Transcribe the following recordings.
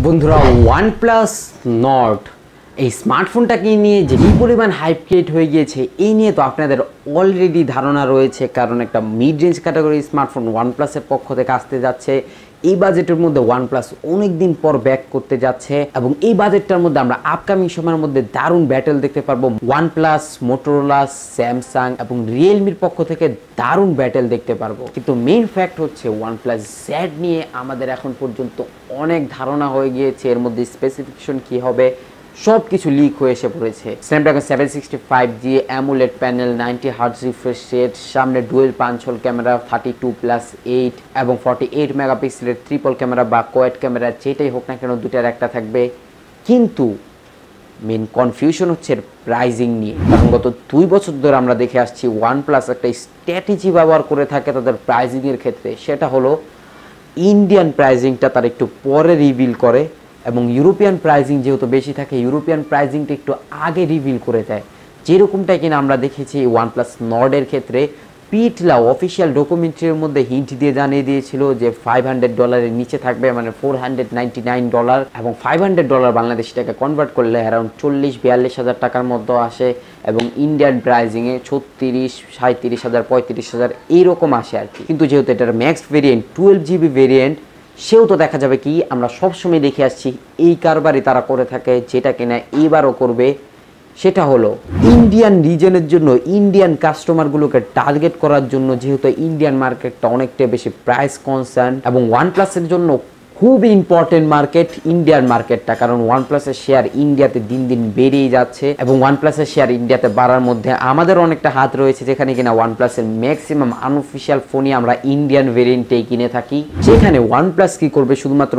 বন্ধুরা OnePlus Nord এই স্মার্টফোনটাকে নিয়ে যে কি পরিমাণ হাইপ ক্রিয়েট হয়ে গিয়েছে এই নিয়ে তো আপনাদের অলরেডি ধারণা রয়েছে, কারণ একটা mid range category smartphone OnePlus এর পক্ষ থেকে আসতে যাচ্ছে। এই বাজেটের মধ্যে OnePlus অনেক দিন পর ব্যাক করতে যাচ্ছে এবং এই বাজেটটার মধ্যে আমরা আপকামিং সময়ের মধ্যে দারুণ ব্যাটেল দেখতে পারবো। OnePlus, Motorola, Samsung এবং Realmeর পক্ষ থেকে দারুণ ব্যাটেল দেখতে পারবো। কিন্তু মেইন ফ্যাক্ট হচ্ছে OnePlus Z নিয়ে আমাদের এখন পর্যন্ত অনেক ধারণা হয়ে গিয়েছে, এর মধ্যে স্পেসিফিকেশন কি হবে সব কিছু লিক হয়ে এসে পড়েছে। Snapdragon 765G AMOLED panel, 90 hertz refresh rate, সামনে ডুয়েল পাঞ্চ হোল ক্যামেরা 32+8 এবং 48 মেগাপিক্সেলের ট্রিপল ক্যামেরা বা কোয়াড ক্যামেরা, যেটাই হোক না কেন দুটার একটা থাকবে। কিন্তু মেন কনফিউশন হচ্ছে প্রাইজিং নিয়ে, কারণ গত 2 বছর ধরে আমরা দেখে আসছি OnePlus একটা স্ট্র্যাটেজি ব্যবহার করে থাকে তাদের প্রাইজিংয়ের ক্ষেত্রে। সেটা হলো ইন্ডিয়ান প্রাইজিংটা তারা একটু পরে রিভিল করে এবং ইউরোপিয়ান প্রাইজিং যেহেতু বেশি থাকে ইউরোপিয়ান প্রাইজিংটা একটু আগে রিভিল করে দেয়। যেরকমটা কিনা আমরা দেখেছি OnePlus Nord-এর ক্ষেত্রে পিটলা অফিসিয়াল ডকুমেন্টারির মধ্যে হিন্ট দিয়ে জানিয়ে দিয়েছিল যে $500 নিচে থাকবে, মানে $499 এবং $500 বাংলাদেশি টাকা কনভার্ট করলে অ্যারাউন্ড 40-42 হাজার টাকার মধ্যে আসে এবং ইন্ডিয়ান প্রাইজিংয়ে 36, 37 হাজার, 35 হাজার এইরকম আসে আর কি। কিন্তু যেহেতু এটার ম্যাক্স ভেরিয়েন্ট 12GB ভেরিয়েন্ট, সেও তো দেখা যাবে কি আমরা সবসময় দেখে আসছি এই কারবারই তারা করে থাকে, যেটা কিনা এবারও করবে। সেটা হলো ইন্ডিয়ান রিজনের জন্য ইন্ডিয়ান কাস্টমারগুলোকে টার্গেট করার জন্য, যেহেতু ইন্ডিয়ান মার্কেটটা অনেকটা বেশি প্রাইস কনসার্ন এবং OnePlus-এর জন্য খুব ইম্পর্টেন্ট মার্কেট ইন্ডিয়ান মার্কেটটা, কারণ OnePlus-এর শেয়ার ইন্ডিয়াতে দিন দিন বেড়েই যাচ্ছে এবং OnePlus-এর শেয়ার ইন্ডিয়াতে বাড়ার মধ্যে আমাদের অনেকটা হাত রয়েছে, যেখানে কিনা OnePlus-এর ম্যাক্সিমাম আনঅফিশিয়াল ফোনই আমরা ইন্ডিয়ান ভেরিয়েন্টেই কিনে থাকি। সেখানে OnePlus কি করবে, শুধুমাত্র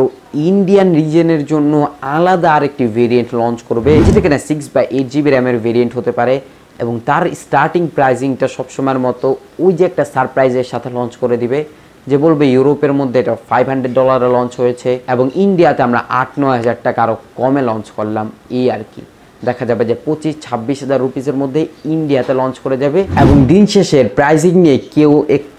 ইন্ডিয়ান রিজনের জন্য আলাদা আরেকটি ভেরিয়েন্ট লঞ্চ করবে, যেটা কিনা 6/8GB র্যামের ভেরিয়েন্ট হতে পারে এবং তার স্টার্টিং প্রাইজিংটা সবসময়ের মতো ওই যে একটা সারপ্রাইজের সাথে লঞ্চ করে দিবে, যে বলবে ইউরোপের মধ্যে এটা $500 লঞ্চ হয়েছে এবং ইন্ডিয়াতে আমরা 8-9 হাজার টাকা আরও কমে লঞ্চ করলাম। এই আর কি দেখা যাবে যে 25-26 হাজার রুপিসের মধ্যে ইন্ডিয়াতে লঞ্চ করে যাবে এবং দিন শেষের প্রাইজিং নিয়ে কেউ একটু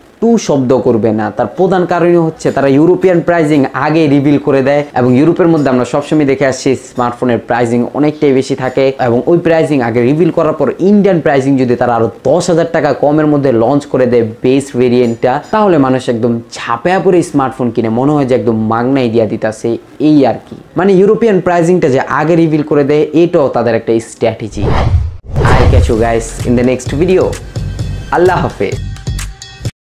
শব্দ করবে না। তার প্রধান কারণই হচ্ছে তারা ইউরোপিয়ান প্রাইজিং আগে রিভিল করে দেয় এবং ইউরোপের মধ্যে আমরা সবসময় দেখে আসছি স্মার্টফোনের প্রাইজিং অনেকটাই বেশি থাকে এবং ওই প্রাইজিং আগে রিভিল করার পর ইন্ডিয়ান প্রাইজিং যদি তারা আরো 10 হাজার টাকা কমের মধ্যে লঞ্চ করে দেয় বেস ভেরিয়েন্টটা, তাহলে মানুষ একদম ঝাঁপায়া পরে স্মার্টফোন কিনে মনে হয় যে একদম মাগনাই দিয়া দিতেছে। এই আর কি, মানে ইউরোপিয়ান প্রাইজিংটা যে আগে রিভিল করে দেয় এটাও তাদের একটা strategy. I catch you guys in the next video. আল্লাহ হাফেজ।